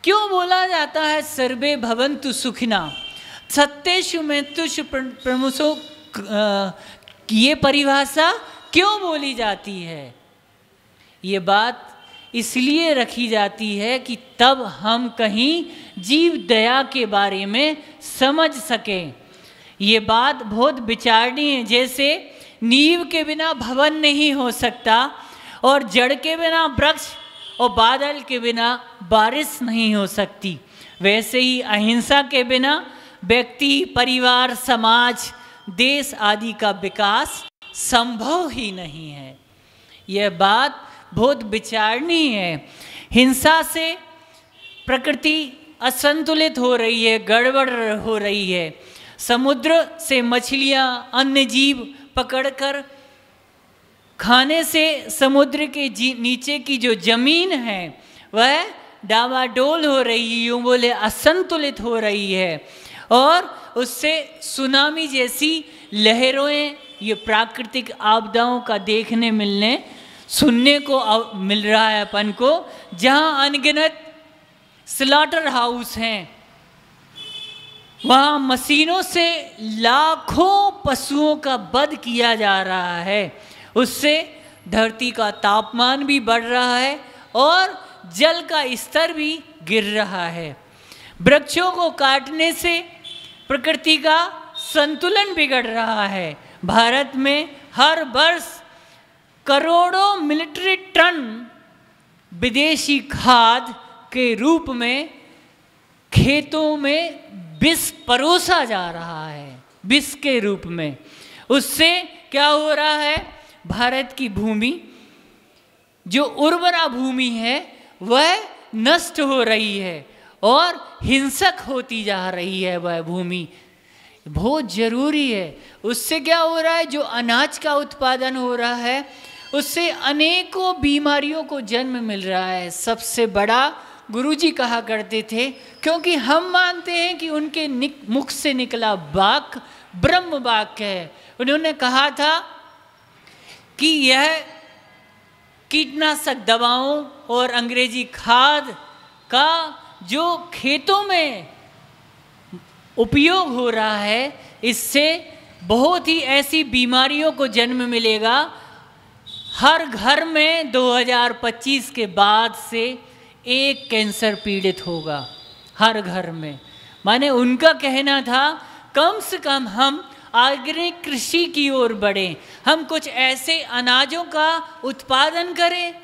क्यों बोला जाता है सर्वे भवन्तु सुखिना, सत्येषु मृत्युषु प्रमुषो, ये परिभाषा क्यों बोली जाती है? ये बात इसलिए रखी जाती है कि तब हम कहीं जीव दया के बारे में समझ सकें। ये बात बहुत विचारणीय है। जैसे नींव के बिना भवन नहीं हो सकता, और जड़ के बिना वृक्ष, और बादल के बिना बारिश नहीं हो सकती, वैसे ही अहिंसा के बिना व्यक्ति, परिवार, समाज, देश आदि का विकास संभव ही नहीं है। यह बात बहुत विचारणीय है। हिंसा से प्रकृति असंतुलित हो रही है, गड़बड़ हो रही है। समुद्र से मछलियाँ, अन्य जीव पकड़कर खाने से समुद्र के नीचे की जो जमीन है वह डावाडोल हो रही, यूँ बोले असंतुलित हो रही है, और उससे सुनामी जैसी लहरों, ये प्राकृतिक आपदाओं का देखने मिलने सुनने को मिल रहा है अपन को, जहाँ अनगिनत स्लॉटर हाउस हैं, वहाँ मशीनों से लाखों पशुओं का वध किया जा रहा है। उससे धरती का तापमान भी बढ़ रहा है और जल का स्तर भी गिर रहा है। वृक्षों को काटने से प्रकृति का संतुलन बिगड़ रहा है। भारत में हर वर्ष करोड़ों मीट्रिक टन विदेशी खाद के रूप में खेतों में विष परोसा जा रहा है, विष के रूप में। उससे क्या हो रहा है, भारत की भूमि जो उर्वरा भूमि है वह नष्ट हो रही है और हिंसक होती जा रही है वह भूमि। बहुत ज़रूरी है। उससे क्या हो रहा है, जो अनाज का उत्पादन हो रहा है उससे अनेकों बीमारियों को जन्म मिल रहा है। सबसे बड़ा गुरुजी कहा करते थे, क्योंकि हम मानते हैं कि उनके मुख से निकला वाक्य ब्रह्म वाक्य है। उन्होंने कहा था कि यह कीटनाशक दवाओं और अंग्रेजी खाद का जो खेतों में उपयोग हो रहा है, इससे बहुत ही ऐसी बीमारियों को जन्म मिलेगा। हर घर में 2025 के बाद से एक कैंसर पीड़ित होगा, हर घर में। माने उनका कहना था कम से कम हम ऑर्गेनिक कृषि की ओर बढ़ें, हम कुछ ऐसे अनाजों का उत्पादन करें,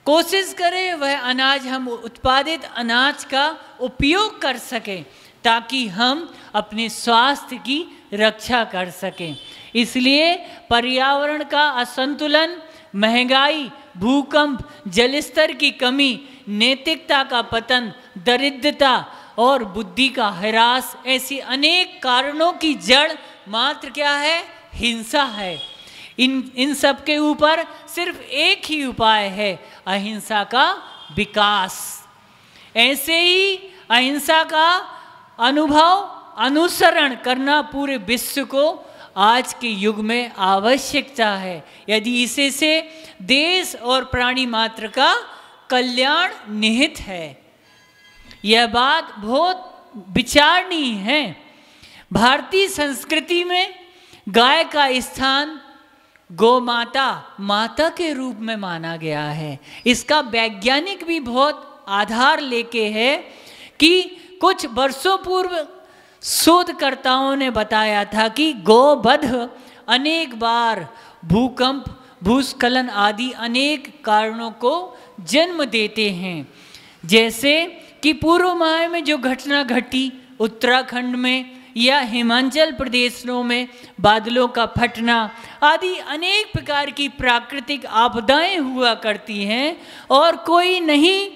कोशिश करें वह अनाज, हम उत्पादित अनाज का उपयोग कर सकें ताकि हम अपने स्वास्थ्य की रक्षा कर सकें। इसलिए पर्यावरण का असंतुलन, महंगाई, भूकंप, जलस्तर की कमी, नैतिकता का पतन, दरिद्रता और बुद्धि का ह्रास, ऐसी अनेक कारणों की जड़ मात्र क्या है, हिंसा है। इन सब के ऊपर सिर्फ एक ही उपाय है, अहिंसा का विकास। ऐसे ही अहिंसा का अनुभव, अनुसरण करना पूरे विश्व को आज के युग में आवश्यकता है, यदि इसे से देश और प्राणी मात्र का कल्याण निहित है। यह बात बहुत विचारणीय है। भारतीय संस्कृति में गाय का स्थान गौ माता, माता के रूप में माना गया है। इसका वैज्ञानिक भी बहुत आधार लेके है कि कुछ वर्षों पूर्व शोधकर्ताओं ने बताया था कि गौवध अनेक बार भूकंप, भूस्खलन आदि अनेक कारणों को जन्म देते हैं। जैसे कि पूर्व माह में जो घटना घटी उत्तराखंड में या हिमाचल प्रदेशों में बादलों का फटना आदि अनेक प्रकार की प्राकृतिक आपदाएं हुआ करती हैं और कोई नहीं,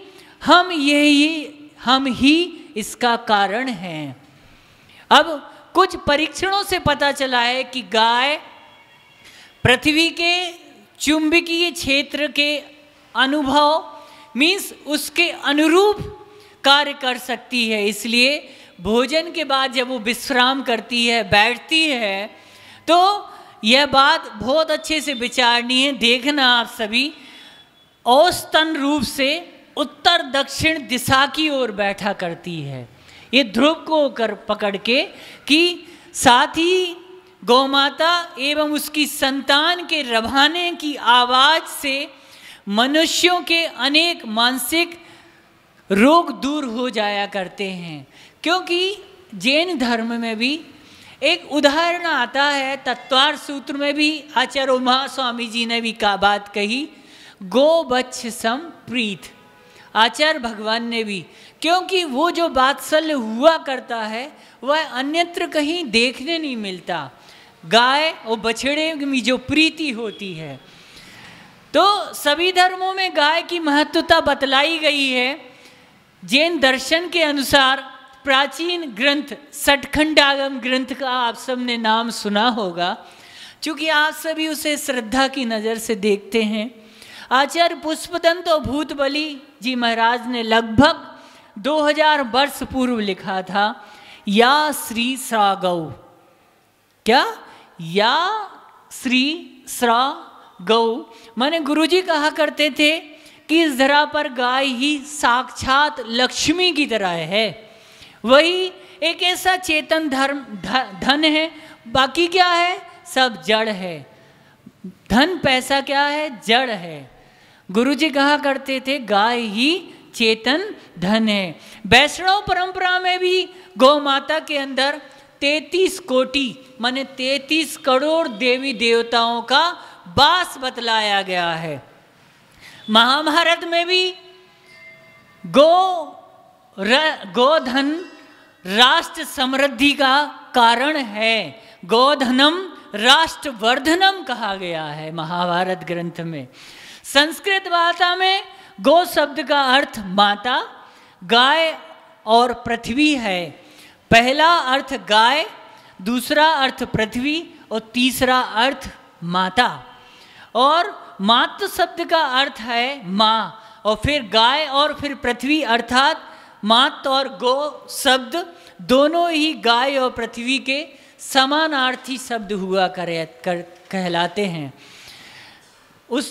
हम ही इसका कारण हैं। अब कुछ परीक्षणों से पता चला है कि गाय पृथ्वी के चुंबकीय क्षेत्र के अनुभव मीन्स उसके अनुरूप कार्य कर सकती है। इसलिए भोजन के बाद जब वो विश्राम करती है, बैठती है, तो यह बात बहुत अच्छे से विचारनी है। देखना आप सभी, औसतन रूप से उत्तर दक्षिण दिशा की ओर बैठा करती है, ये ध्रुव को पकड़ के, कि साथ ही गौमाता एवं उसकी संतान के रभाने की आवाज़ से मनुष्यों के अनेक मानसिक रोग दूर हो जाया करते हैं। क्योंकि जैन धर्म में भी एक उदाहरण आता है, तत्वार सूत्र में भी आचार्य महास्वामी जी ने भी का बात कही, गो बच्छ सम प्रीत। आचार्य भगवान ने भी, क्योंकि वो जो वात्सल्य हुआ करता है वह अन्यत्र कहीं देखने नहीं मिलता। गाय और बछड़े में जो प्रीति होती है, तो सभी धर्मों में गाय की महत्वता बतलाई गई है। जैन दर्शन के अनुसार प्राचीन ग्रंथ षटखंडागम ग्रंथ का आप सबने नाम सुना होगा, क्योंकि आप सभी उसे श्रद्धा की नज़र से देखते हैं। आचार्य पुष्पदंत और भूतबली जी महाराज ने लगभग 2000 वर्ष पूर्व लिखा था, या श्री स्रा गौ। क्या? या श्री स्रा गौ माने गुरुजी कहा करते थे कि इस धरा पर गाय ही साक्षात लक्ष्मी की तरह है। वही एक ऐसा चेतन धन है, बाकी क्या है? सब जड़ है। धन पैसा क्या है? जड़ है। गुरुजी कहा करते थे गाय ही चेतन धन है। वैष्णव परंपरा में भी गौ माता के अंदर 33 कोटि माने 33 करोड़ देवी देवताओं का वास बतलाया गया है। महाभारत में भी गोधन राष्ट्र समृद्धि का कारण है। गोधनम राष्ट्रवर्धनम कहा गया है महाभारत ग्रंथ में। संस्कृत भाषा में गो शब्द का अर्थ माता, गाय और पृथ्वी है। पहला अर्थ गाय, दूसरा अर्थ पृथ्वी और तीसरा अर्थ माता। और मातृ शब्द का अर्थ है माँ, और फिर गाय और फिर पृथ्वी अर्थात मात और गो शब्द दोनों ही गाय और पृथ्वी के समानार्थी शब्द हुआ कहलाते हैं। उस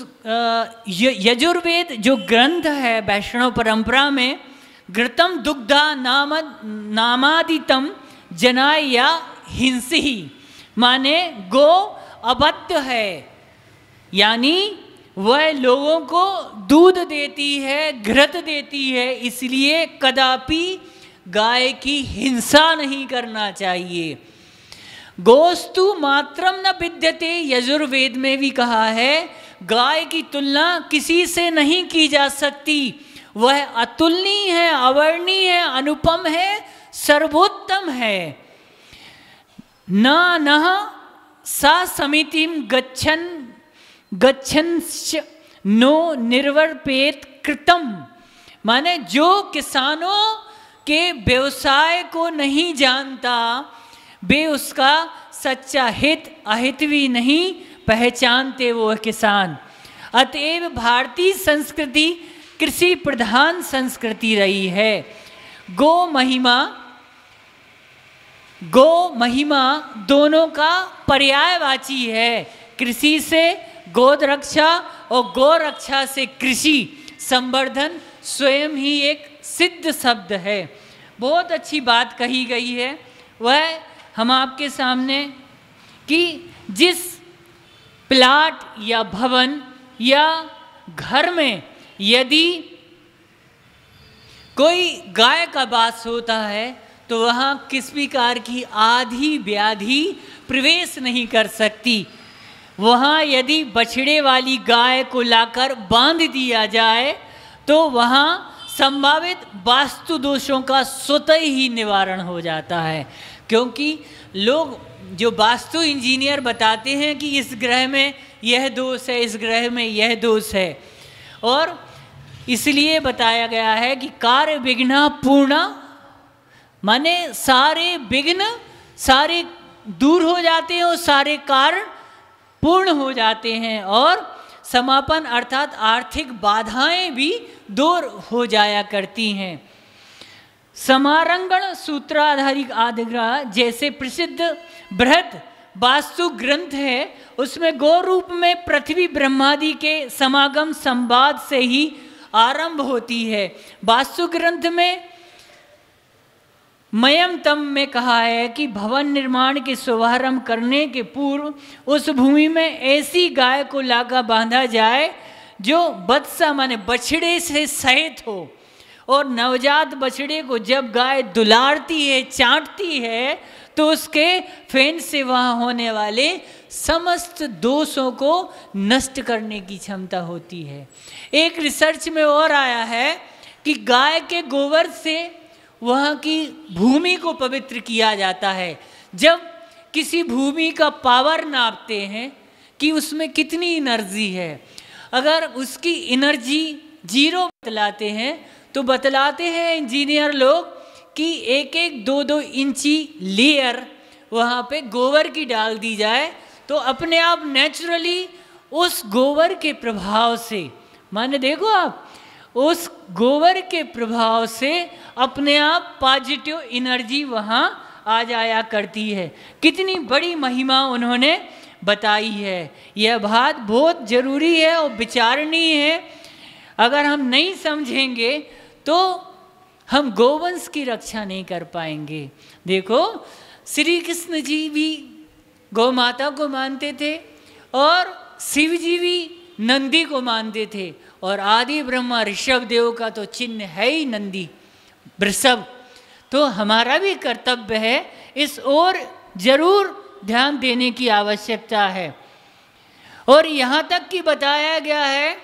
यजुर्वेद जो ग्रंथ है वैष्णव परंपरा में, घृतम दुग्धा नामादितम जनाय या हिंसी माने गो अवत्य है, यानी वह लोगों को दूध देती है, घृत देती है, इसलिए कदापि गाय की हिंसा नहीं करना चाहिए। गोस्तु मात्रम न विद्यते यजुर्वेद में भी कहा है, गाय की तुलना किसी से नहीं की जा सकती। वह अतुलनीय है, अवर्णीय है, अनुपम है, सर्वोत्तम है। न सा समितिम गच्छन् नो निर्वर्पेत कृतम माने जो किसानों के व्यवसाय को नहीं जानता वे उसका सच्चा हित अहित भी नहीं पहचानते वो किसान। अतएव भारतीय संस्कृति कृषि प्रधान संस्कृति रही है। गो महिमा दोनों का पर्यायवाची है। कृषि से गोद रक्षा और गो रक्षा से कृषि संवर्धन स्वयं ही एक सिद्ध शब्द है। बहुत अच्छी बात कही गई है वह हम आपके सामने कि जिस प्लाट या भवन या घर में यदि कोई गाय का वास होता है तो वहाँ किस प्रकार की आधी व्याधि प्रवेश नहीं कर सकती। वहाँ यदि बछड़े वाली गाय को लाकर बांध दिया जाए तो वहाँ संभावित वास्तु दोषों का स्वतः ही निवारण हो जाता है, क्योंकि लोग जो वास्तु इंजीनियर बताते हैं कि इस ग्रह में यह दोष है, इस ग्रह में यह दोष है, और इसलिए बताया गया है कि कार्य विघ्न पूर्णा माने सारे विघ्न सारे दूर हो जाते हैं और सारे कार्य पूर्ण हो जाते हैं, और समापन अर्थात आर्थिक बाधाएं भी दूर हो जाया करती हैं। समारंगण सूत्राधारिक आदिग्रह जैसे प्रसिद्ध बृहद वास्तु ग्रंथ है, उसमें गौ रूप में पृथ्वी ब्रह्मादि के समागम संवाद से ही आरंभ होती है। वास्तु ग्रंथ में मयम तम में कहा है कि भवन निर्माण के शुभारंभ करने के पूर्व उस भूमि में ऐसी गाय को लाकर बांधा जाए जो बत्सा माने बछड़े से सहित हो, और नवजात बछड़े को जब गाय दुलारती है, चाटती है, तो उसके फेन से वहाँ होने वाले समस्त दोषों को नष्ट करने की क्षमता होती है। एक रिसर्च में और आया है कि गाय के गोबर से वहाँ की भूमि को पवित्र किया जाता है। जब किसी भूमि का पावर नापते हैं कि उसमें कितनी एनर्जी है, अगर उसकी एनर्जी 0 बतलाते हैं तो बतलाते हैं इंजीनियर लोग कि 1-1, 2-2 इंची लेयर वहाँ पे गोबर की डाल दी जाए तो अपने आप नेचुरली उस गोबर के प्रभाव से माने देखो आप, उस गोबर के प्रभाव से अपने आप पॉजिटिव एनर्जी वहाँ आ जाया करती है। कितनी बड़ी महिमा उन्होंने बताई है। यह बात बहुत जरूरी है और विचारणीय है। अगर हम नहीं समझेंगे तो हम गोवंश की रक्षा नहीं कर पाएंगे। देखो श्री कृष्ण जी भी गौ माता को मानते थे और शिव जी भी नंदी को मानते थे, और आदि ब्रह्मा ऋषभ देव का तो चिन्ह है ही नंदी वृषभ। तो हमारा भी कर्तव्य है, इस ओर जरूर ध्यान देने की आवश्यकता है। और यहाँ तक कि बताया गया है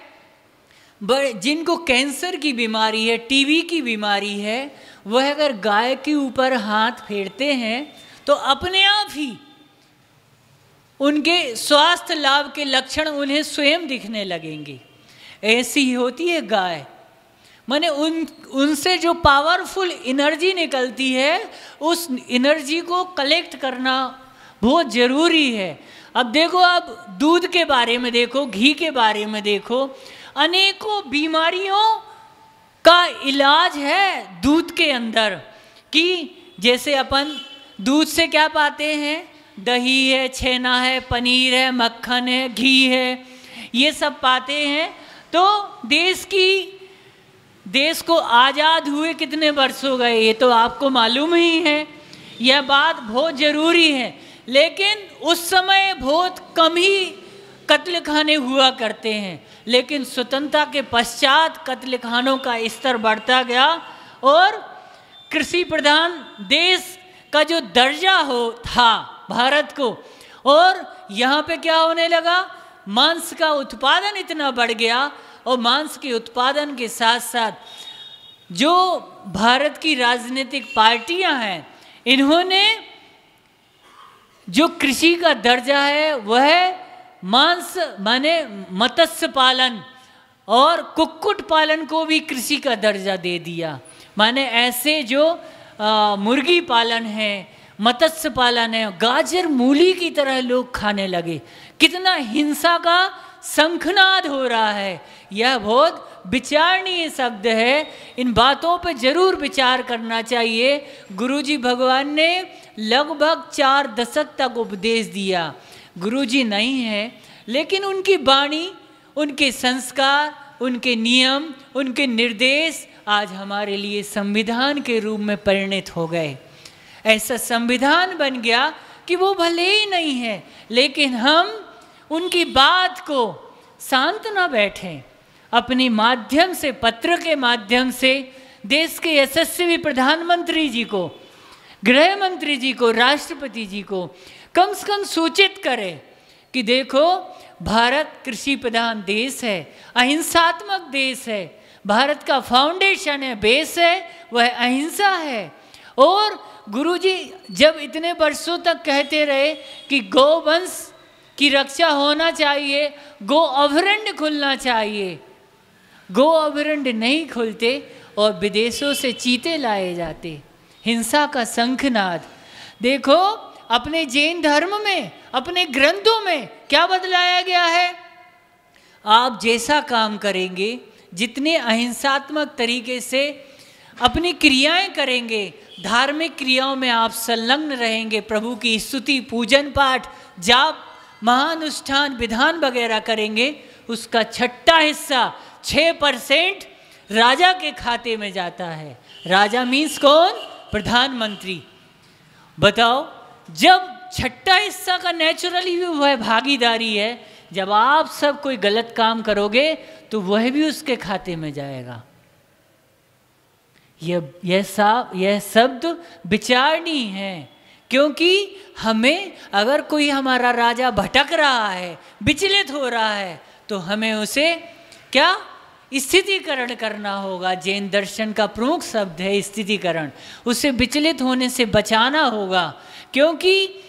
जिनको कैंसर की बीमारी है, टीबी की बीमारी है, वह अगर गाय के ऊपर हाथ फेरते हैं तो अपने आप ही उनके स्वास्थ्य लाभ के लक्षण उन्हें स्वयं दिखने लगेंगे। ऐसी ही होती है गाय। माने उनसे जो पावरफुल एनर्जी निकलती है, उस एनर्जी को कलेक्ट करना बहुत ज़रूरी है। अब देखो, आप दूध के बारे में देखो, घी के बारे में देखो, अनेकों बीमारियों का इलाज है दूध के अंदर। कि जैसे अपन दूध से क्या पाते हैं, दही है, छेना है, पनीर है, मक्खन है, घी है, ये सब पाते हैं। तो देश को आज़ाद हुए कितने वर्ष हो गए, ये तो आपको मालूम ही है। यह बात बहुत ज़रूरी है। लेकिन उस समय बहुत कम ही कत्ल खाने हुआ करते हैं, लेकिन स्वतंत्रता के पश्चात कत्ल खानों का स्तर बढ़ता गया और कृषि प्रधान देश का जो दर्जा था भारत को, और यहाँ पे क्या होने लगा, मांस का उत्पादन इतना बढ़ गया। और मांस के उत्पादन के साथ साथ जो भारत की राजनीतिक पार्टियां हैं, इन्होंने जो कृषि का दर्जा है वह मांस माने मत्स्य पालन और कुक्कुट पालन को भी कृषि का दर्जा दे दिया। माने ऐसे जो मुर्गी पालन है, मत्स्य पालन है, गाजर मूली की तरह लोग खाने लगे। कितना हिंसा का शंखनाद हो रहा है। यह बहुत विचारणीय शब्द है। इन बातों पर जरूर विचार करना चाहिए। गुरुजी भगवान ने लगभग 4 दशक तक उपदेश दिया। गुरुजी नहीं है, लेकिन उनकी वाणी, उनके संस्कार, उनके नियम, उनके निर्देश आज हमारे लिए संविधान के रूप में परिणत हो गए। ऐसा संविधान बन गया कि वो भले ही नहीं है, लेकिन हम उनकी बात को शांत न बैठें। अपने माध्यम से, पत्र के माध्यम से देश के यशस्वी प्रधानमंत्री जी को, गृह मंत्री जी को, राष्ट्रपति जी को कम से कम सूचित करें कि देखो, भारत कृषि प्रधान देश है, अहिंसात्मक देश है। भारत का फाउंडेशन है, बेस है, वह अहिंसा है। और गुरुजी जब इतने वर्षों तक कहते रहे कि गौवंश की रक्षा होना चाहिए, गो अभयारण्य खुलना चाहिए, गो अभयारण्य नहीं खुलते और विदेशों से चीते लाए जाते। हिंसा का शंखनाद। देखो, अपने जैन धर्म में, अपने ग्रंथों में क्या बतलाया गया है, आप जैसा काम करेंगे, जितने अहिंसात्मक तरीके से अपनी क्रियाएं करेंगे, धार्मिक क्रियाओं में आप संलग्न रहेंगे, प्रभु की स्तुति, पूजन पाठ, जाप, महानुष्ठान, विधान वगैरह करेंगे, उसका छठा हिस्सा 6% राजा के खाते में जाता है। राजा मीन्स कौन? प्रधानमंत्री। बताओ, जब छठा हिस्सा का नेचुरली भी वह भागीदारी है। जब आप सब कोई गलत काम करोगे तो वह भी उसके खाते में जाएगा। यह शब्द विचारणीय है, क्योंकि हमें, अगर कोई हमारा राजा भटक रहा है, विचलित हो रहा है, तो हमें उसे क्या स्थितिकरण करना होगा। जैन दर्शन का प्रमुख शब्द है स्थितिकरण। उसे विचलित होने से बचाना होगा, क्योंकि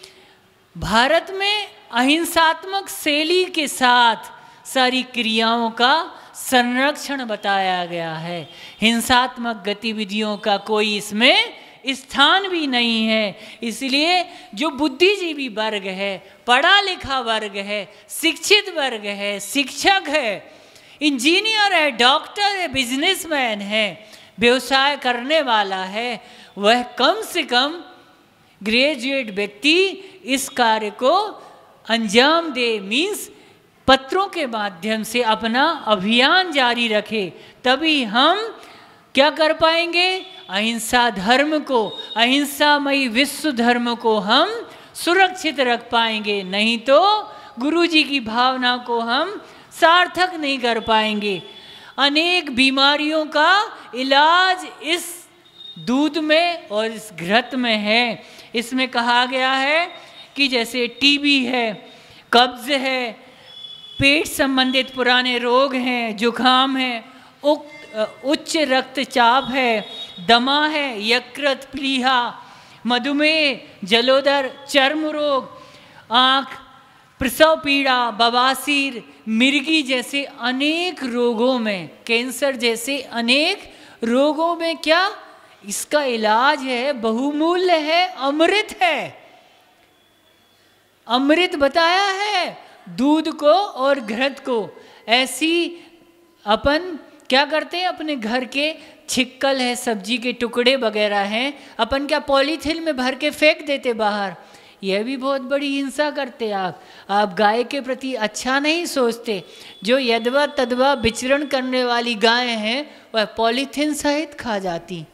भारत में अहिंसात्मक शैली के साथ सारी क्रियाओं का संरक्षण बताया गया है। हिंसात्मक गतिविधियों का कोई इसमें स्थान भी नहीं है। इसलिए जो बुद्धिजीवी वर्ग है, पढ़ा लिखा वर्ग है, शिक्षित वर्ग है, शिक्षक है, इंजीनियर है, डॉक्टर है, बिजनेसमैन है, व्यवसाय करने वाला है, वह कम से कम ग्रेजुएट व्यक्ति इस कार्य को अंजाम दे, मीन्स पत्रों के माध्यम से अपना अभियान जारी रखे, तभी हम क्या कर पाएंगे, अहिंसा धर्म को, अहिंसामयी विश्व धर्म को हम सुरक्षित रख पाएंगे। नहीं तो गुरु जी की भावना को हम सार्थक नहीं कर पाएंगे। अनेक बीमारियों का इलाज इस दूध में और इस घृत में है। इसमें कहा गया है कि जैसे टीबी है, कब्ज है, पेट संबंधित पुराने रोग हैं, जुखाम है, उच्च रक्तचाप है, दमा है, यकृत, प्लीहा, मधुमेह, जलोदर, चर्म रोग, आँख, प्रसव पीड़ा, बवासीर, मिर्गी जैसे अनेक रोगों में, कैंसर जैसे अनेक रोगों में क्या इसका इलाज है, बहुमूल्य है, अमृत है। अमृत बताया है दूध को और घृत को। ऐसी अपन क्या करते हैं, अपने घर के छिक्कल है, सब्जी के टुकड़े वगैरह हैं, अपन क्या पॉलीथिन में भर के फेंक देते बाहर। यह भी बहुत बड़ी हिंसा करते आप गाय के प्रति अच्छा नहीं सोचते। जो यदवा तदवा विचरण करने वाली गाय हैं वह पॉलीथिन सहित खा जाती,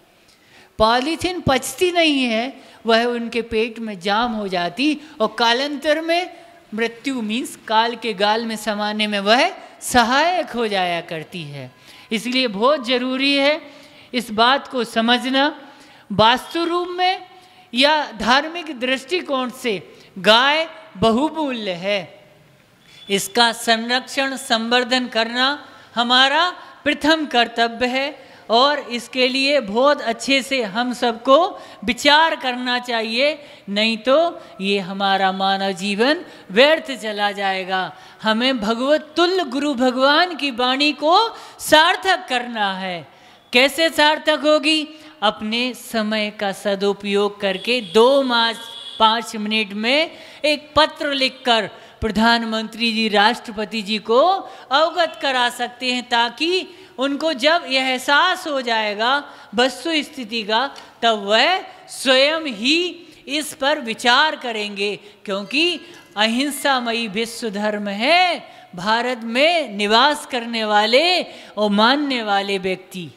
पॉलीथिन पचती नहीं है, वह उनके पेट में जाम हो जाती और कालांतर में मृत्यु मीन्स काल के गाल में समाने में वह सहायक हो जाया करती है। इसलिए बहुत जरूरी है इस बात को समझना। वास्तु रूप में या धार्मिक दृष्टिकोण से गाय बहुमूल्य है, इसका संरक्षण संवर्धन करना हमारा प्रथम कर्तव्य है और इसके लिए बहुत अच्छे से हम सबको विचार करना चाहिए, नहीं तो ये हमारा मानव जीवन व्यर्थ चला जाएगा। हमें भगवत तुल्य गुरु भगवान की वाणी को सार्थक करना है। कैसे सार्थक होगी? अपने समय का सदुपयोग करके 2-5 मिनट में एक पत्र लिखकर प्रधानमंत्री जी, राष्ट्रपति जी को अवगत करा सकते हैं, ताकि उनको जब यह एहसास हो जाएगा वस्तु स्थिति का, तब वह स्वयं ही इस पर विचार करेंगे। क्योंकि अहिंसामयी विश्व धर्म है भारत में निवास करने वाले और मानने वाले व्यक्ति।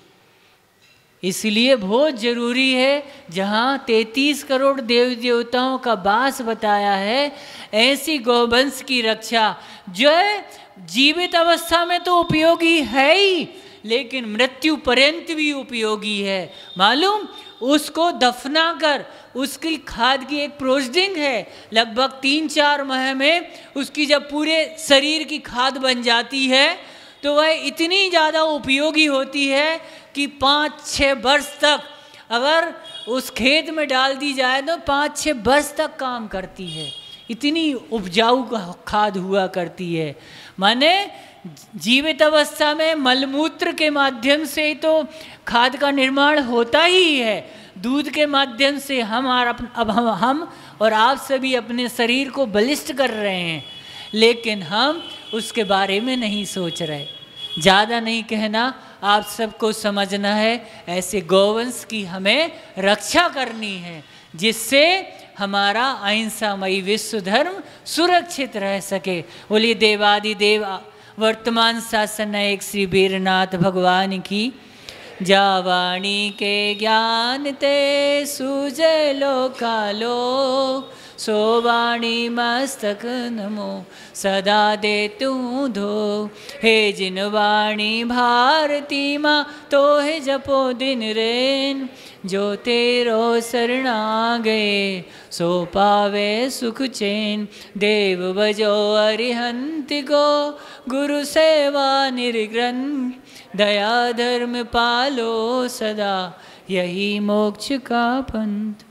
इसलिए बहुत जरूरी है, जहाँ 33 करोड़ देव देवताओं का वास बताया है, ऐसी गौवंश की रक्षा जो जीवित अवस्था में तो उपयोगी है ही, लेकिन मृत्यु पर्यंत भी उपयोगी है। मालूम, उसको दफना कर उसकी खाद की एक प्रोसेसिंग है, लगभग 3-4 माह में उसकी जब पूरे शरीर की खाद बन जाती है तो वह इतनी ज़्यादा उपयोगी होती है कि 5-6 वर्ष तक अगर उस खेत में डाल दी जाए तो 5-6 वर्ष तक काम करती है। इतनी उपजाऊ खाद हुआ करती है। माने जीवित अवस्था में मलमूत्र के माध्यम से तो खाद का निर्माण होता ही है। दूध के माध्यम से हम और आप सभी अपने शरीर को बलिष्ठ कर रहे हैं, लेकिन हम उसके बारे में नहीं सोच रहे। ज़्यादा नहीं कहना, आप सबको समझना है, ऐसे गौवंश की हमें रक्षा करनी है, जिससे हमारा अहिंसामयी विश्व धर्म सुरक्षित रह सके। बोलिए देवादिदेव वर्तमान शासन नायक श्री वीरनाथ भगवान की। जावाणी के ज्ञान ते सूझे लोकालोक, सोवाणी मस्तक नमो सदा दे तू धो। हे जिन वाणी भारती माँ तो है जपो दिन रेन, जो तेरो शरणा गए सो पावे सुख चैन। देव बजो अरिहंत को गुरु सेवा निर्ग्रंथ, दया धर्म पालो सदा यही मोक्ष का पंथ।